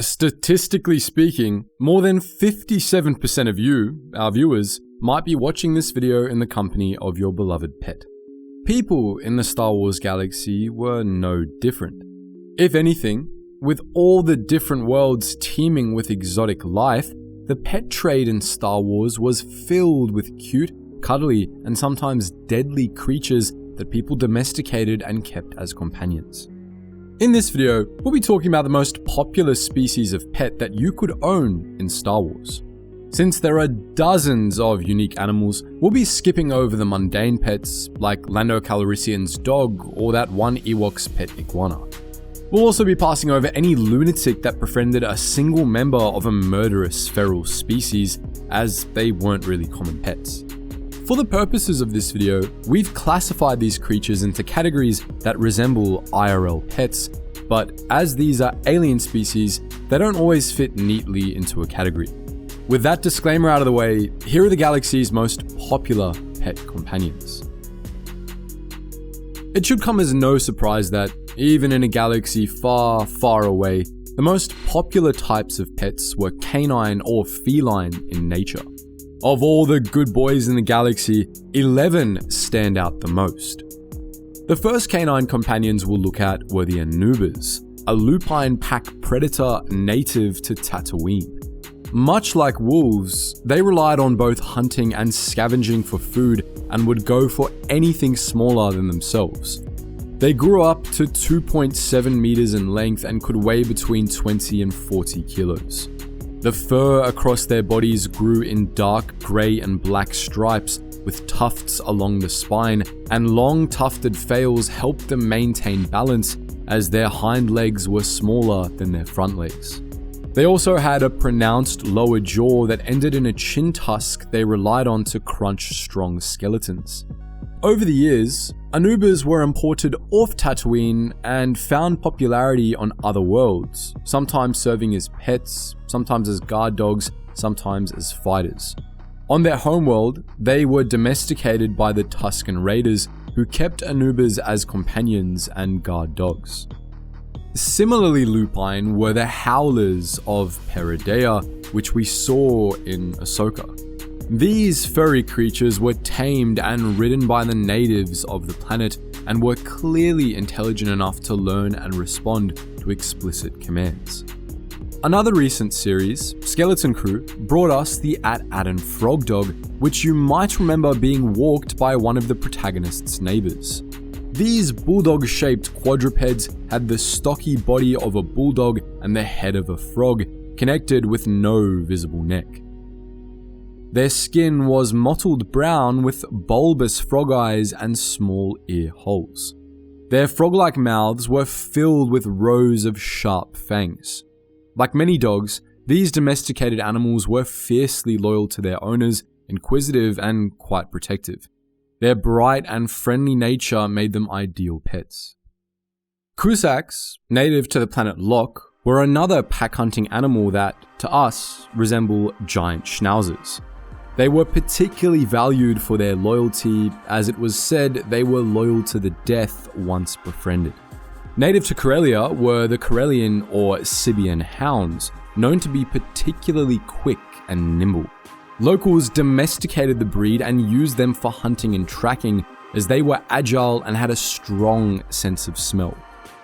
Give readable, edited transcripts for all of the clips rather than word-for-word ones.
Statistically speaking, more than 57% of you, our viewers, might be watching this video in the company of your beloved pet. People in the Star Wars galaxy were no different. If anything, with all the different worlds teeming with exotic life, the pet trade in Star Wars was filled with cute, cuddly, and sometimes deadly creatures that people domesticated and kept as companions. In this video, we'll be talking about the most popular species of pet that you could own in Star Wars. Since there are dozens of unique animals, we'll be skipping over the mundane pets like Lando Calrissian's dog or that one Ewok's pet iguana. We'll also be passing over any lunatic that befriended a single member of a murderous feral species, as they weren't really common pets. For the purposes of this video, we've classified these creatures into categories that resemble IRL pets, but as these are alien species, they don't always fit neatly into a category. With that disclaimer out of the way, here are the galaxy's most popular pet companions. It should come as no surprise that, even in a galaxy far, far away, the most popular types of pets were canine or feline in nature. Of all the good boys in the galaxy, 11 stand out the most. The first canine companions we'll look at were the Anubis, a lupine pack predator native to Tatooine. Much like wolves, they relied on both hunting and scavenging for food and would go for anything smaller than themselves. They grew up to 2.7 meters in length and could weigh between 20 and 40 kilos. The fur across their bodies grew in dark grey and black stripes with tufts along the spine, and long tufted fails helped them maintain balance as their hind legs were smaller than their front legs. They also had a pronounced lower jaw that ended in a chin tusk they relied on to crunch strong skeletons. Over the years, Anubis were imported off Tatooine and found popularity on other worlds, sometimes serving as pets, sometimes as guard dogs, sometimes as fighters. On their homeworld, they were domesticated by the Tusken Raiders, who kept Anubis as companions and guard dogs. Similarly lupine were the Howlers of Peridea, which we saw in Ahsoka. These furry creatures were tamed and ridden by the natives of the planet and were clearly intelligent enough to learn and respond to explicit commands. Another recent series, Skeleton Crew, brought us the At-Aden frog dog, which you might remember being walked by one of the protagonist's neighbors. These bulldog-shaped quadrupeds had the stocky body of a bulldog and the head of a frog, connected with no visible neck. Their skin was mottled brown with bulbous frog eyes and small ear holes. Their frog-like mouths were filled with rows of sharp fangs. Like many dogs, these domesticated animals were fiercely loyal to their owners, inquisitive and quite protective. Their bright and friendly nature made them ideal pets. Kusaks, native to the planet Loth, were another pack-hunting animal that, to us, resemble giant schnauzers. They were particularly valued for their loyalty, as it was said they were loyal to the death once befriended. Native to Corellia were the Corellian or Sibian hounds, known to be particularly quick and nimble. Locals domesticated the breed and used them for hunting and tracking, as they were agile and had a strong sense of smell.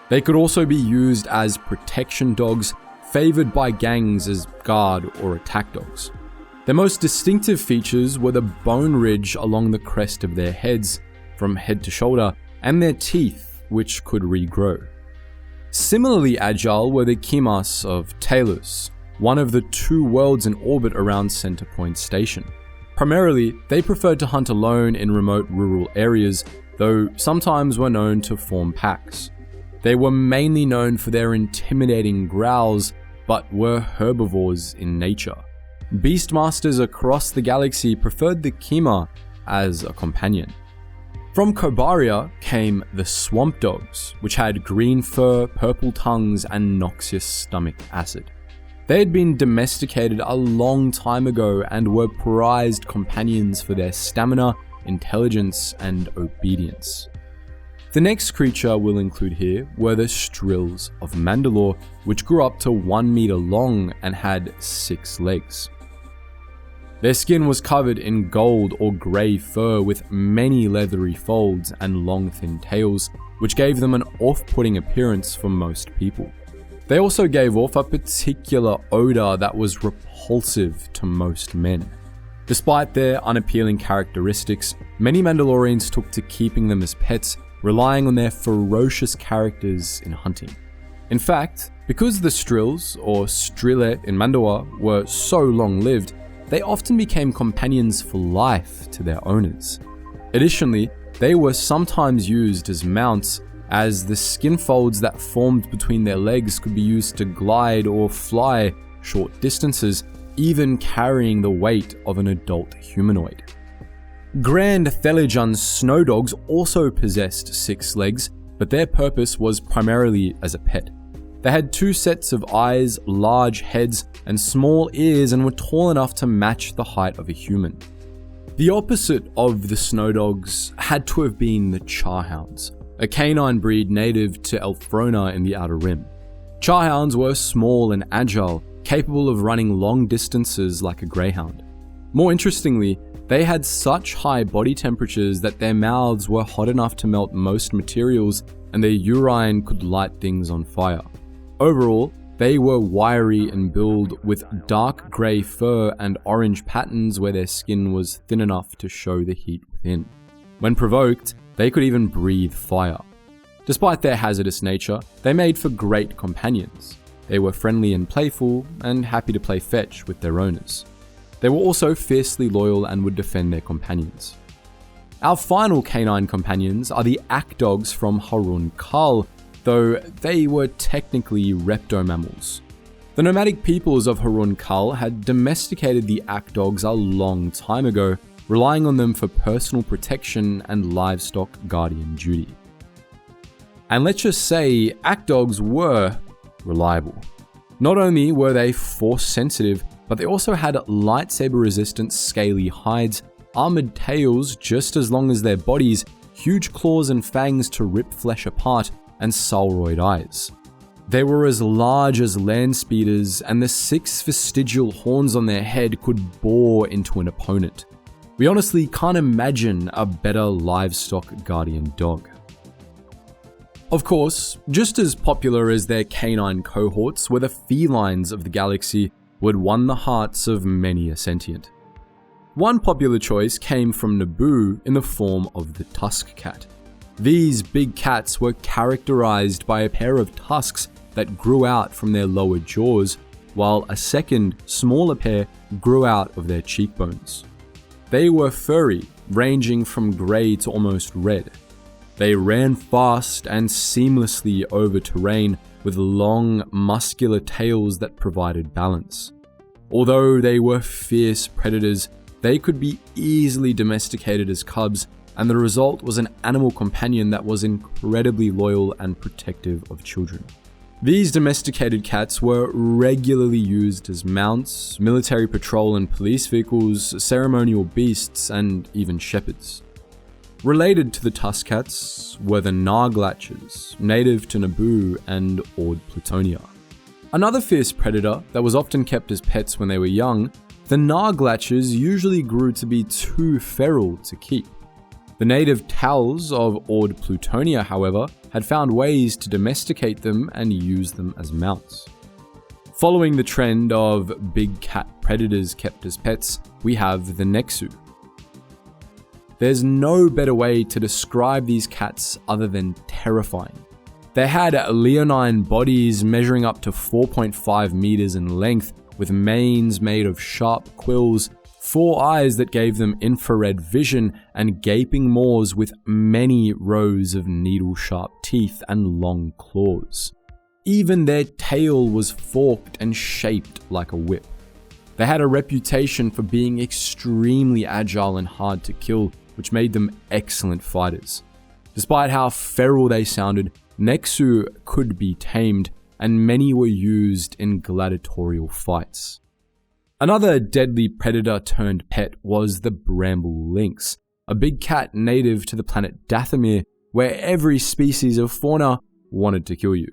They could also be used as protection dogs, favored by gangs as guard or attack dogs. Their most distinctive features were the bone ridge along the crest of their heads, from head to shoulder, and their teeth, which could regrow. Similarly agile were the Kimas of Talos, one of the two worlds in orbit around Centerpoint Station. Primarily, they preferred to hunt alone in remote rural areas, though sometimes were known to form packs. They were mainly known for their intimidating growls, but were herbivores in nature. Beastmasters across the galaxy preferred the Kima as a companion. From Kobaria came the swamp dogs, which had green fur, purple tongues, and noxious stomach acid. They had been domesticated a long time ago and were prized companions for their stamina, intelligence, and obedience. The next creature we'll include here were the strills of Mandalore, which grew up to 1 meter long and had 6 legs. Their skin was covered in gold or grey fur with many leathery folds and long thin tails, which gave them an off-putting appearance for most people. They also gave off a particular odour that was repulsive to most men. Despite their unappealing characteristics, many Mandalorians took to keeping them as pets, relying on their ferocious characters in hunting. In fact, because the strills, or strille in Mandalore, were so long-lived, they often became companions for life to their owners. Additionally, they were sometimes used as mounts, as the skin folds that formed between their legs could be used to glide or fly short distances, even carrying the weight of an adult humanoid. Grand Thelijan's snow dogs also possessed 6 legs, but their purpose was primarily as a pet. They had 2 sets of eyes, large heads, and small ears, and were tall enough to match the height of a human. The opposite of the snow dogs had to have been the Charhounds, a canine breed native to Elthrona in the Outer Rim. Charhounds were small and agile, capable of running long distances like a greyhound. More interestingly, they had such high body temperatures that their mouths were hot enough to melt most materials, and their urine could light things on fire. Overall, they were wiry in build with dark grey fur and orange patterns where their skin was thin enough to show the heat within. When provoked, they could even breathe fire. Despite their hazardous nature, they made for great companions. They were friendly and playful, and happy to play fetch with their owners. They were also fiercely loyal and would defend their companions. Our final canine companions are the ack-dogs from Harun Kal, though they were technically reptomammals. The nomadic peoples of Harun Kal had domesticated the ack-dogs a long time ago, relying on them for personal protection and livestock guardian duty. And let's just say, ack-dogs were reliable. Not only were they force sensitive, but they also had lightsaber-resistant scaly hides, armored tails just as long as their bodies, huge claws and fangs to rip flesh apart, and sauroid eyes. They were as large as land speeders, and the 6 vestigial horns on their head could bore into an opponent. We honestly can't imagine a better livestock guardian dog. Of course, just as popular as their canine cohorts were the felines of the galaxy, who had won the hearts of many a sentient. One popular choice came from Naboo in the form of the Tusk-cat. These big cats were characterized by a pair of tusks that grew out from their lower jaws, while a second, smaller pair grew out of their cheekbones. They were furry, ranging from grey to almost red. They ran fast and seamlessly over terrain with long, muscular tails that provided balance. Although they were fierce predators, they could be easily domesticated as cubs, and the result was an animal companion that was incredibly loyal and protective of children. These domesticated cats were regularly used as mounts, military patrol and police vehicles, ceremonial beasts, and even shepherds. Related to the Tusk-cats were the Narglatches, native to Naboo and Ord Plutonia. Another fierce predator that was often kept as pets when they were young, the Narglatches usually grew to be too feral to keep. The native Tals of Ord Plutonia, however, had found ways to domesticate them and use them as mounts. Following the trend of big cat predators kept as pets, we have the Nexu. There's no better way to describe these cats other than terrifying. They had leonine bodies measuring up to 4.5 meters in length, with manes made of sharp quills, 4 eyes that gave them infrared vision, and gaping maws with many rows of needle-sharp teeth and long claws. Even their tail was forked and shaped like a whip. They had a reputation for being extremely agile and hard to kill, which made them excellent fighters. Despite how feral they sounded, Nexu could be tamed, and many were used in gladiatorial fights. Another deadly predator turned pet was the bramble lynx, a big cat native to the planet Dathomir where every species of fauna wanted to kill you.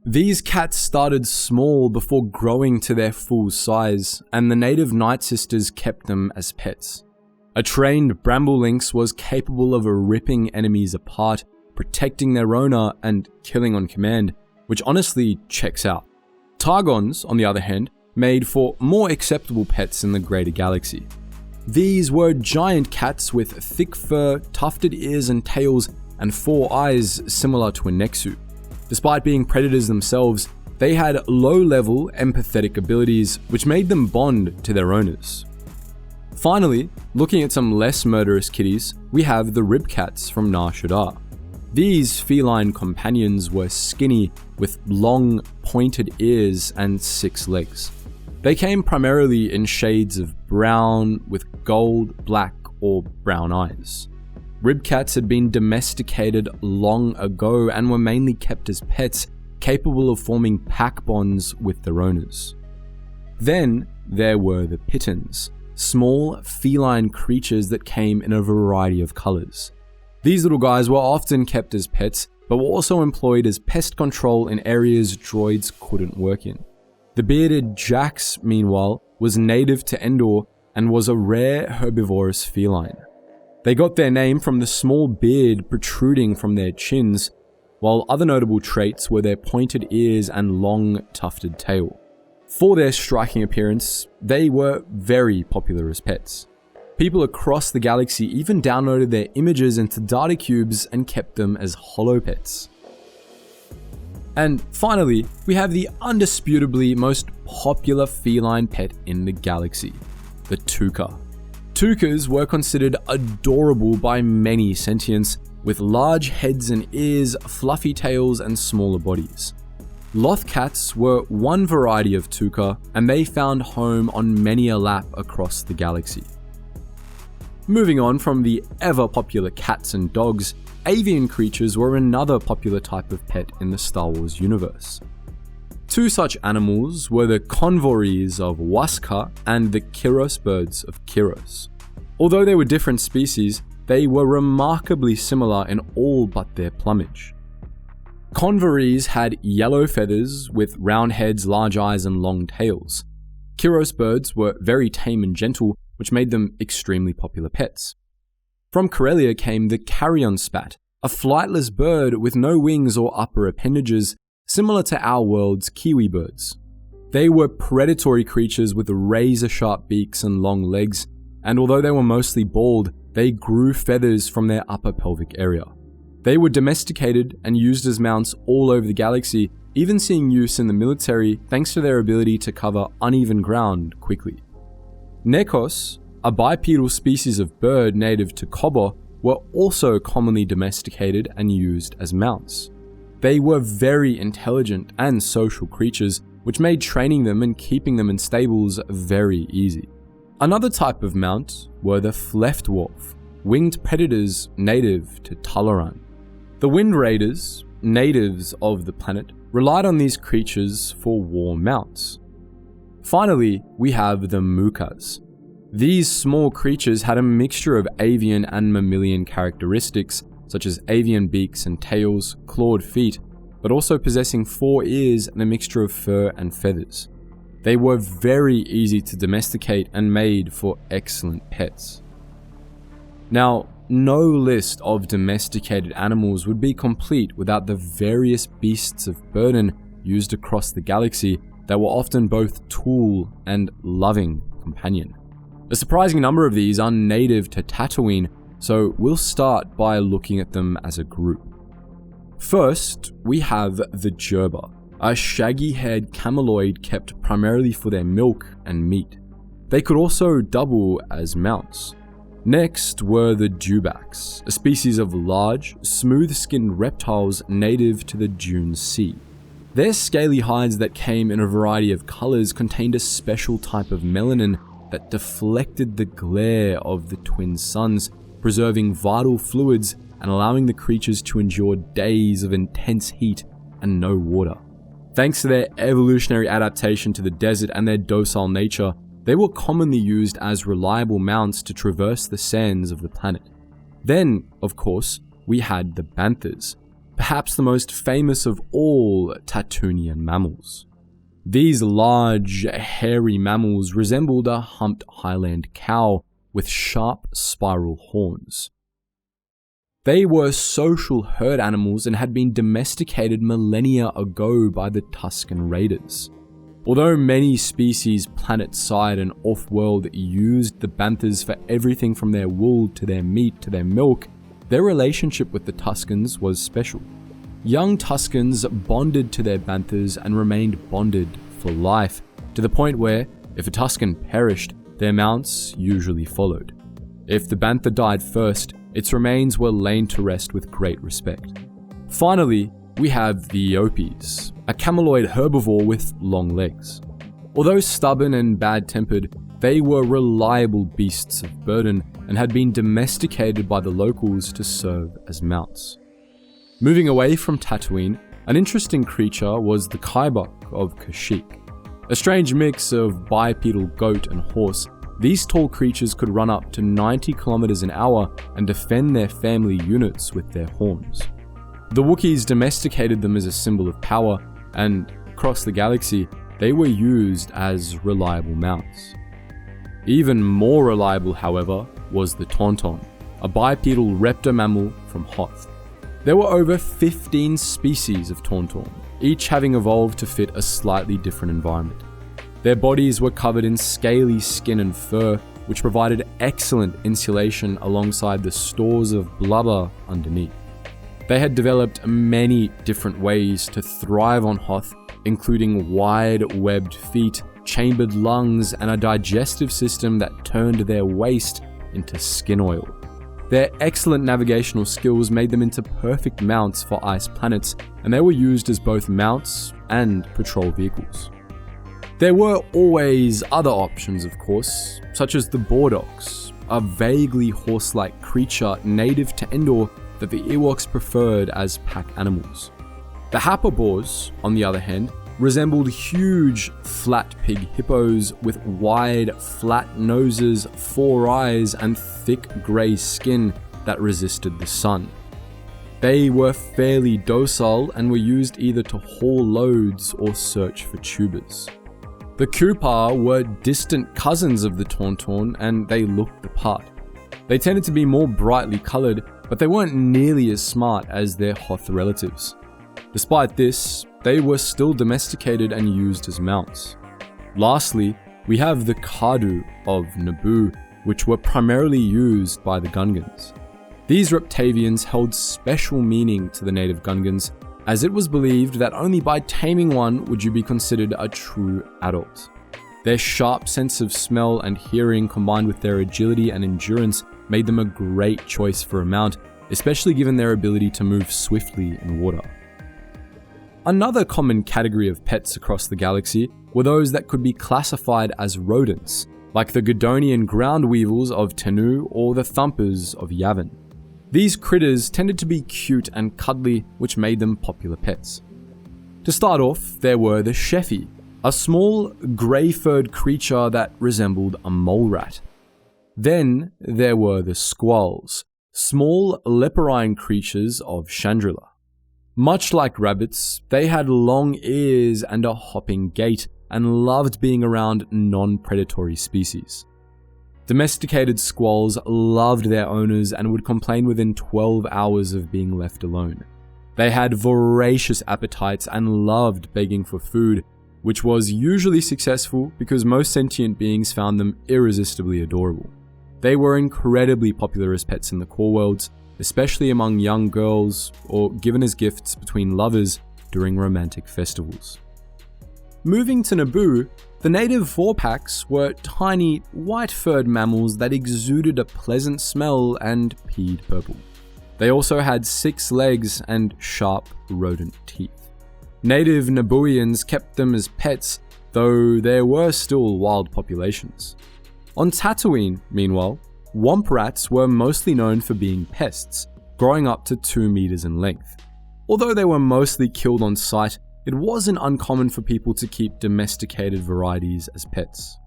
These cats started small before growing to their full size, and the native Night Sisters kept them as pets. A trained bramble lynx was capable of ripping enemies apart, protecting their owner, and killing on command, which honestly checks out. Targons, on the other hand, made for more acceptable pets in the greater galaxy. These were giant cats with thick fur, tufted ears and tails, and 4 eyes similar to a nexu. Despite being predators themselves, they had low-level empathetic abilities which made them bond to their owners. Finally, looking at some less murderous kitties, we have the rib cats from Nar Shaddaa. These feline companions were skinny with long, pointed ears and 6 legs. They came primarily in shades of brown with gold, black, or brown eyes. Rib cats had been domesticated long ago and were mainly kept as pets, capable of forming pack bonds with their owners. Then there were the pittons, small feline creatures that came in a variety of colors. These little guys were often kept as pets, but were also employed as pest control in areas droids couldn't work in. The bearded Jax, meanwhile, was native to Endor and was a rare herbivorous feline. They got their name from the small beard protruding from their chins, while other notable traits were their pointed ears and long, tufted tail. For their striking appearance, they were very popular as pets. People across the galaxy even downloaded their images into data cubes and kept them as holo pets. And finally, we have the undisputably most popular feline pet in the galaxy, the Tuca. Tucas were considered adorable by many sentients, with large heads and ears, fluffy tails, and smaller bodies. Loth-cats were one variety of Tuca, and they found home on many a lap across the galaxy. Moving on from the ever-popular cats and dogs, avian creatures were another popular type of pet in the Star Wars universe. 2 such animals were the convorees of Waska and the Kiros birds of Kiros. Although they were different species, they were remarkably similar in all but their plumage. Convorees had yellow feathers with round heads, large eyes, and long tails. Kiros birds were very tame and gentle, which made them extremely popular pets. From Corellia came the carrion spat, a flightless bird with no wings or upper appendages, similar to our world's kiwi birds. They were predatory creatures with razor-sharp beaks and long legs, and although they were mostly bald, they grew feathers from their upper pelvic area. They were domesticated and used as mounts all over the galaxy, even seeing use in the military thanks to their ability to cover uneven ground quickly. Nekos, a bipedal species of bird native to Kobo, were also commonly domesticated and used as mounts. They were very intelligent and social creatures, which made training them and keeping them in stables very easy. Another type of mount were the Fleftwolf, winged predators native to Talaran. The Wind Raiders, natives of the planet, relied on these creatures for war mounts. Finally, we have the Mukas. These small creatures had a mixture of avian and mammalian characteristics, such as avian beaks and tails, clawed feet, but also possessing 4 ears and a mixture of fur and feathers. They were very easy to domesticate and made for excellent pets. Now, no list of domesticated animals would be complete without the various beasts of burden used across the galaxy that were often both tool and loving companion. A surprising number of these are native to Tatooine, so we'll start by looking at them as a group. First, we have the Gerber, a shaggy-haired cameloid kept primarily for their milk and meat. They could also double as mounts. Next were the Dewbacks, a species of large, smooth-skinned reptiles native to the Dune Sea. Their scaly hides that came in a variety of colors contained a special type of melanin that deflected the glare of the twin suns, preserving vital fluids and allowing the creatures to endure days of intense heat and no water. Thanks to their evolutionary adaptation to the desert and their docile nature, they were commonly used as reliable mounts to traverse the sands of the planet. Then, of course, we had the banthas, perhaps the most famous of all Tattoonian mammals. These large, hairy mammals resembled a humped Highland cow with sharp spiral horns. They were social herd animals and had been domesticated millennia ago by the Tuscan raiders. Although many species planet-side and off-world used the banthas for everything from their wool to their meat to their milk, their relationship with the Tuscans was special. Young Tuscans bonded to their banthas and remained bonded for life, to the point where, if a Tuscan perished, their mounts usually followed. If the bantha died first, its remains were laid to rest with great respect. Finally, we have the Eopes, a cameloid herbivore with long legs. Although stubborn and bad-tempered, they were reliable beasts of burden and had been domesticated by the locals to serve as mounts. Moving away from Tatooine, an interesting creature was the Kaibok of Kashyyyk. A strange mix of bipedal goat and horse, these tall creatures could run up to 90 kilometers an hour and defend their family units with their horns. The Wookiees domesticated them as a symbol of power, and across the galaxy, they were used as reliable mounts. Even more reliable, however, was the Tauntaun, a bipedal reptile mammal from Hoth. There were over 15 species of Tauntaun, each having evolved to fit a slightly different environment. Their bodies were covered in scaly skin and fur, which provided excellent insulation alongside the stores of blubber underneath. They had developed many different ways to thrive on Hoth, including wide webbed feet, chambered lungs, and a digestive system that turned their waste into skin oil. Their excellent navigational skills made them into perfect mounts for ice planets, and they were used as both mounts and patrol vehicles. There were always other options, of course, such as the Bordox, a vaguely horse-like creature native to Endor that the Ewoks preferred as pack animals. The Hapabors, on the other hand, resembled huge, flat pig hippos with wide, flat noses, 4 eyes, and thick grey skin that resisted the sun. They were fairly docile and were used either to haul loads or search for tubers. The Kupar were distant cousins of the Tauntaun, and they looked the part. They tended to be more brightly coloured, but they weren't nearly as smart as their Hoth relatives. Despite this, they were still domesticated and used as mounts. Lastly, we have the Kadu of Naboo, which were primarily used by the Gungans. These Reptavians held special meaning to the native Gungans, as it was believed that only by taming one would you be considered a true adult. Their sharp sense of smell and hearing combined with their agility and endurance made them a great choice for a mount, especially given their ability to move swiftly in water. Another common category of pets across the galaxy were those that could be classified as rodents, like the Godonian ground weevils of Tennu or the thumpers of Yavin. These critters tended to be cute and cuddly, which made them popular pets. To start off, there were the Sheffy, a small, grey-furred creature that resembled a mole rat. Then there were the Squalls, small, leporine creatures of Chandrila. Much like rabbits, they had long ears and a hopping gait, and loved being around non-predatory species. Domesticated squalls loved their owners and would complain within 12 hours of being left alone. They had voracious appetites and loved begging for food, which was usually successful because most sentient beings found them irresistibly adorable. They were incredibly popular as pets in the core worlds, especially among young girls or given as gifts between lovers during romantic festivals. Moving to Naboo, the native Vorpax were tiny, white-furred mammals that exuded a pleasant smell and peed purple. They also had 6 legs and sharp rodent teeth. Native Nabooians kept them as pets, though there were still wild populations. On Tatooine, meanwhile, womp rats were mostly known for being pests, growing up to 2 meters in length. Although they were mostly killed on sight, it wasn't uncommon for people to keep domesticated varieties as pets.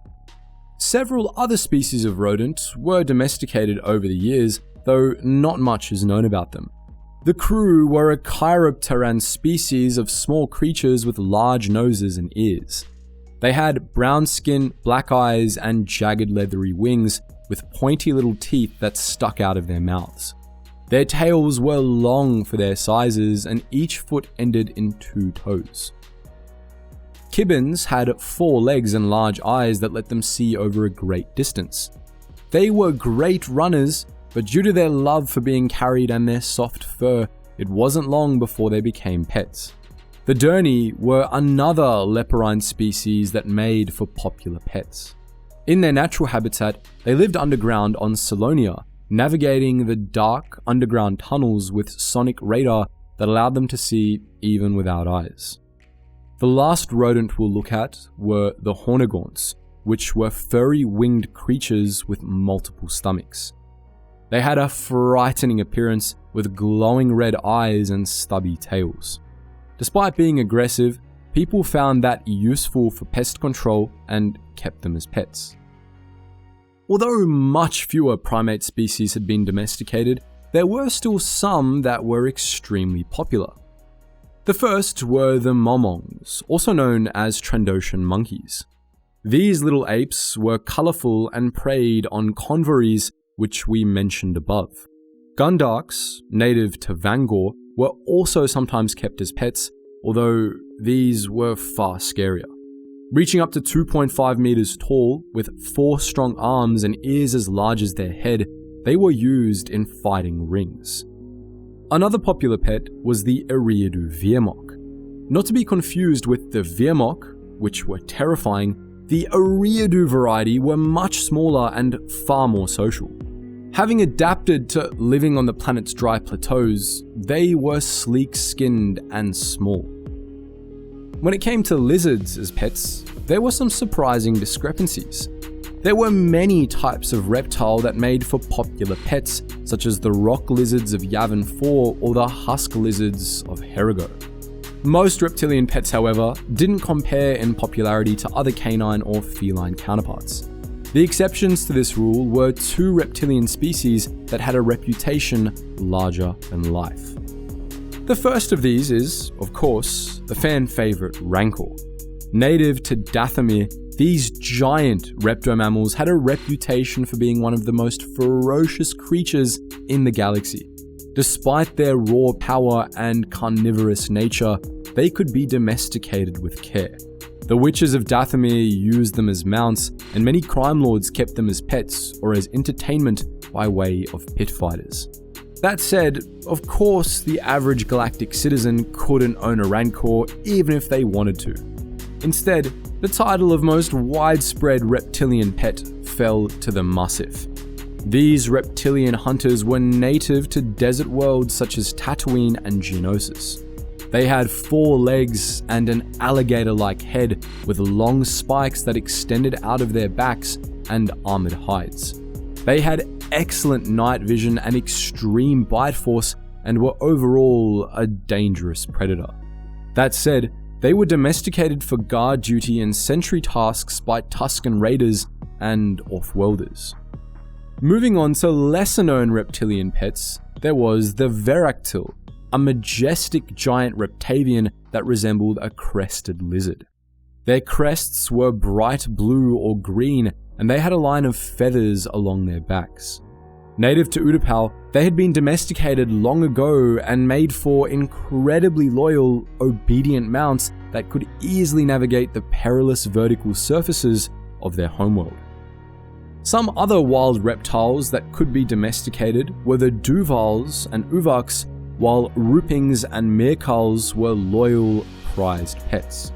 Several other species of rodent were domesticated over the years, though not much is known about them. The crew were a Chiropteran species of small creatures with large noses and ears. They had brown skin, black eyes, and jagged leathery wings with pointy little teeth that stuck out of their mouths. Their tails were long for their sizes, and each foot ended in 2 toes. Kibbins had 4 legs and large eyes that let them see over a great distance. They were great runners, but due to their love for being carried and their soft fur, it wasn't long before they became pets. The Derni were another leporine species that made for popular pets. In their natural habitat, they lived underground on Salonia, navigating the dark underground tunnels with sonic radar that allowed them to see even without eyes. The last rodent we'll look at were the Hornigorns, which were furry winged creatures with multiple stomachs. They had a frightening appearance with glowing red eyes and stubby tails. Despite being aggressive, people found that useful for pest control and kept them as pets. Although much fewer primate species had been domesticated, there were still some that were extremely popular. The first were the Momongs, also known as Trandoshan monkeys. These little apes were colourful and preyed on convories, which we mentioned above. Gundarks, native to Vangor, were also sometimes kept as pets, although these were far scarier. Reaching up to 2.5 meters tall, with 4 strong arms and ears as large as their head, they were used in fighting rings. Another popular pet was the Eriadu Veermok. Not to be confused with the Veermok, which were terrifying, the Eriadu variety were much smaller and far more social. Having adapted to living on the planet's dry plateaus, they were sleek-skinned and small. When it came to lizards as pets, there were some surprising discrepancies. There were many types of reptile that made for popular pets, such as the rock lizards of Yavin 4 or the husk lizards of Herigo. Most reptilian pets, however, didn't compare in popularity to other canine or feline counterparts. The exceptions to this rule were 2 reptilian species that had a reputation larger than life. The first of these is, of course, the fan favourite Rancor. Native to Dathomir, these giant reptomammals had a reputation for being one of the most ferocious creatures in the galaxy. Despite their raw power and carnivorous nature, they could be domesticated with care. The witches of Dathomir used them as mounts, and many crime lords kept them as pets or as entertainment by way of pit fighters. That said, of course, the average galactic citizen couldn't own a Rancor even if they wanted to. Instead, the title of most widespread reptilian pet fell to the massiff. These reptilian hunters were native to desert worlds such as Tatooine and Geonosis. They had 4 legs and an alligator-like head with long spikes that extended out of their backs and armored hides. They had excellent night vision and extreme bite force and were overall a dangerous predator. That said, they were domesticated for guard duty and sentry tasks by Tusken raiders and off-worlders. Moving on to lesser-known reptilian pets, there was the Veractyl, a majestic giant reptavian that resembled a crested lizard. Their crests were bright blue or green, and they had a line of feathers along their backs. Native to Utapau, they had been domesticated long ago and made for incredibly loyal, obedient mounts that could easily navigate the perilous vertical surfaces of their homeworld. Some other wild reptiles that could be domesticated were the Duvals and Uvaks, while Rupings and Meerkals were loyal, prized pets.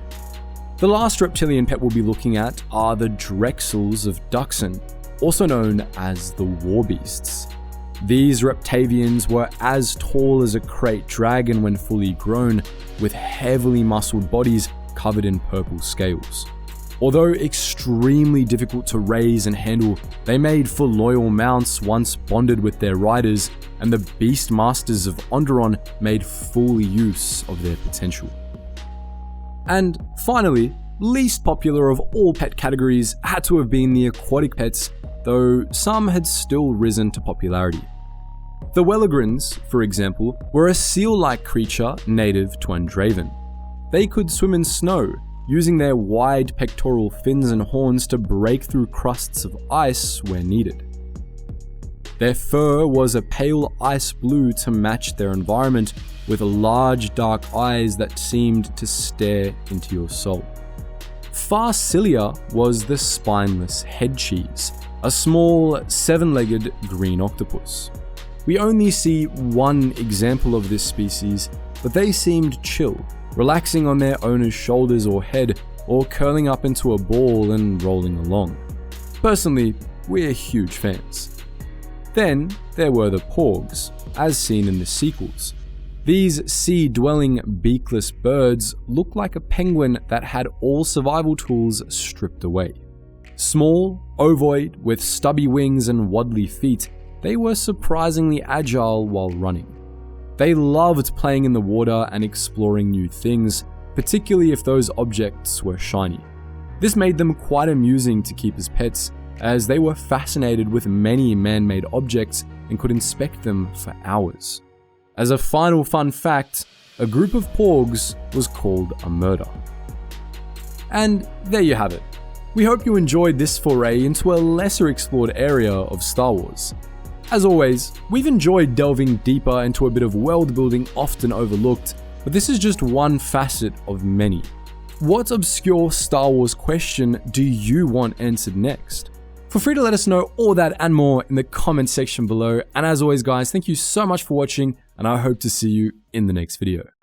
The last reptilian pet we'll be looking at are the Drexels of Duxon, also known as the Warbeasts. These reptavians were as tall as a crate dragon when fully grown, with heavily muscled bodies covered in purple scales. Although extremely difficult to raise and handle, they made for loyal mounts once bonded with their riders, and the beast masters of Onderon made full use of their potential. And finally, least popular of all pet categories had to have been the aquatic pets, though some had still risen to popularity. The Welligrans, for example, were a seal-like creature native to Andrevan. They could swim in snow, using their wide pectoral fins and horns to break through crusts of ice where needed. Their fur was a pale ice blue to match their environment, with large dark eyes that seemed to stare into your soul. Far sillier was the spineless head cheese, a small, seven-legged green octopus. We only see one example of this species, but they seemed chill, relaxing on their owner's shoulders or head, or curling up into a ball and rolling along. Personally, we're huge fans. Then there were the porgs, as seen in the sequels. These sea-dwelling beakless birds looked like a penguin that had all survival tools stripped away. Small, ovoid, with stubby wings and waddly feet, they were surprisingly agile while running. They loved playing in the water and exploring new things, particularly if those objects were shiny. This made them quite amusing to keep as pets, as they were fascinated with many man-made objects and could inspect them for hours. As a final fun fact, a group of porgs was called a murder. And there you have it. We hope you enjoyed this foray into a lesser explored area of Star Wars. As always, we've enjoyed delving deeper into a bit of world building often overlooked, but this is just one facet of many. What obscure Star Wars question do you want answered next? Feel free to let us know all that and more in the comment section below, and as always guys, thank you so much for watching, and I hope to see you in the next video.